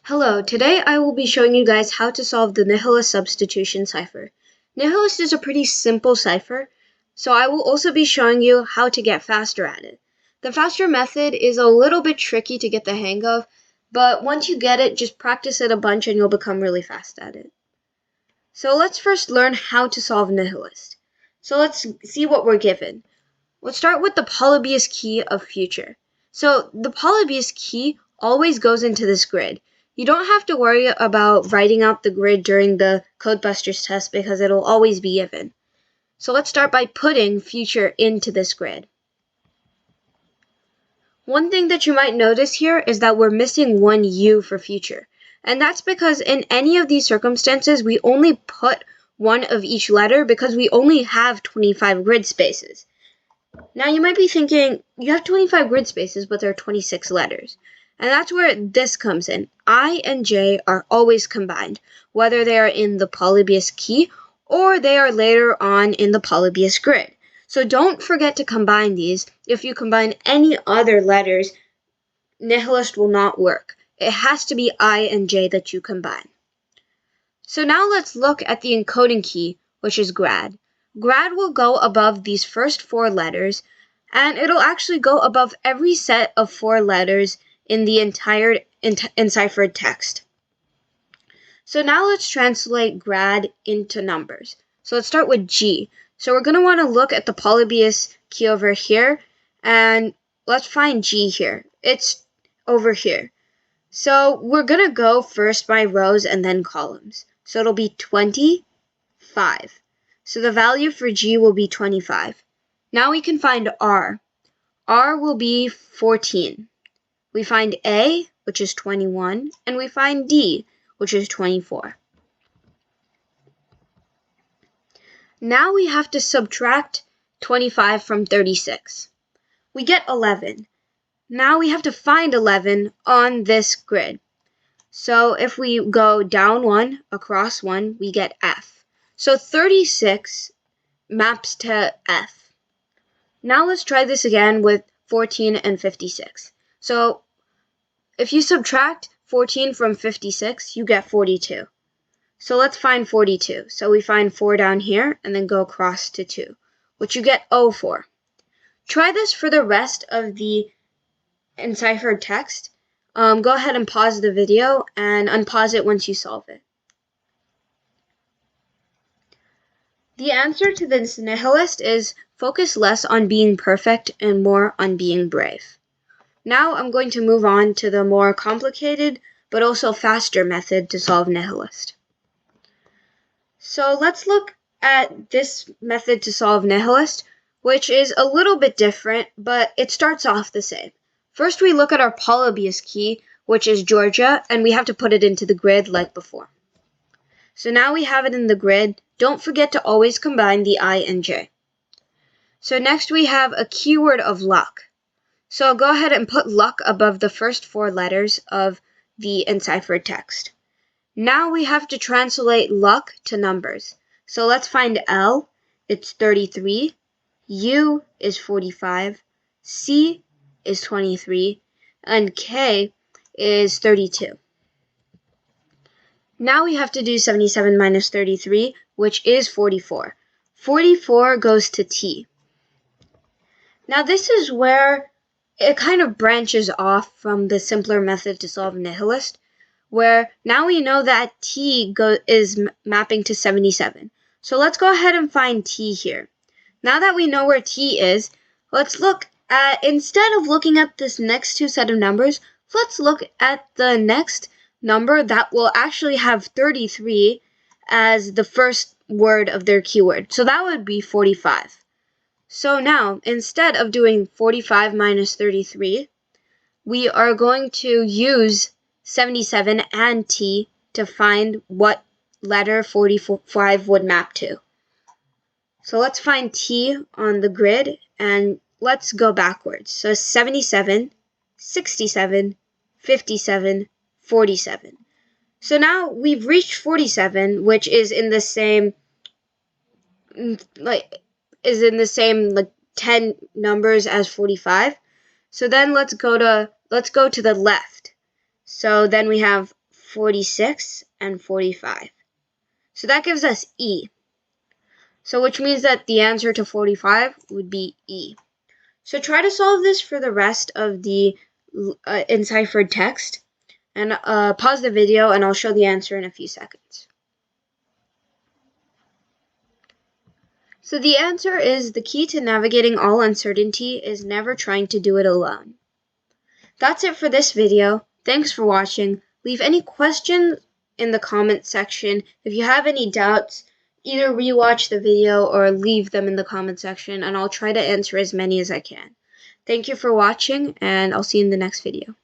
Hello, today I will be showing you guys how to solve the Nihilist Substitution cipher. Nihilist is a pretty simple cipher, so I will also be showing you how to get faster at it. The faster method is a little bit tricky to get the hang of, but once you get it, just practice it a bunch and you'll become really fast at it. So let's first learn how to solve Nihilist. So let's see what we're given. Let's start with the Polybius key of future. So the Polybius key always goes into this grid. You don't have to worry about writing out the grid during the Codebusters test because it'll always be given. So let's start by putting future into this grid. One thing that you might notice here is that we're missing one U for future. And that's because in any of these circumstances, we only put one of each letter because we only have 25 grid spaces. Now you might be thinking, you have 25 grid spaces, but there are 26 letters. And that's where this comes in. I and J are always combined, whether they are in the Polybius key or they are later on in the Polybius grid. So don't forget to combine these. If you combine any other letters, Nihilist will not work. It has to be I and J that you combine. So now let's look at the encoding key, which is grad. Grad will go above these first four letters, and it'll actually go above every set of four letters in the entire enciphered text. So now let's translate grad into numbers. So let's start with G. So we're going to want to look at the Polybius key over here, and let's find G here. It's over here. So we're going to go first by rows and then columns. So it'll be 25. So the value for G will be 25. Now we can find R. R will be 14. We find A, which is 21, and we find D, which is 24. Now we have to subtract 25 from 36. We get 11. Now we have to find 11 on this grid. So if we go down 1, across 1, we get F. So 36 maps to F. Now let's try this again with 14 and 56. So if you subtract 14 from 56, you get 42. So let's find 42. So we find 4 down here and then go across to 2, which you get O for. Try this for the rest of the enciphered text. Go ahead and pause the video and unpause it once you solve it. The answer to this Nihilist is focus less on being perfect and more on being brave. Now I'm going to move on to the more complicated but also faster method to solve Nihilist. So let's look at this method to solve Nihilist, which is a little bit different, but it starts off the same. First we look at our Polybius key, which is Georgia, and we have to put it into the grid like before. So now we have it in the grid. Don't forget to always combine the I and J. So next we have a keyword of luck. So go ahead and put luck above the first four letters of the enciphered text. Now we have to translate luck to numbers. So let's find L, it's 33, U is 45, C is 23, and K is 32. Now we have to do 77 minus 33, which is 44. 44 goes to T. Now this is where it kind of branches off from the simpler method to solve Nihilist, where now we know that T is mapping to 77. So let's go ahead and find T here. Now that we know where T is, let's look at, instead of looking at this next two set of numbers, let's look at the next number that will actually have 33 as the first word of their keyword. So that would be 45. So now, instead of doing 45 minus 33, we are going to use 77 and T to find what letter 45 would map to. So let's find T on the grid and let's go backwards. So 77, 67, 57, 47. So now we've reached 47, which is in the same 10 numbers as 45. So then let's go to the left. So then we have 46, and 45. So that gives us E. So which means that the answer to 45 would be E. So try to solve this for the rest of the enciphered text. And pause the video and I'll show the answer in a few seconds. So the answer is the key to navigating all uncertainty is never trying to do it alone. That's it for this video. Thanks for watching. Leave any questions in the comments section. If you have any doubts, either rewatch the video or leave them in the comment section and I'll try to answer as many as I can. Thank you for watching and I'll see you in the next video.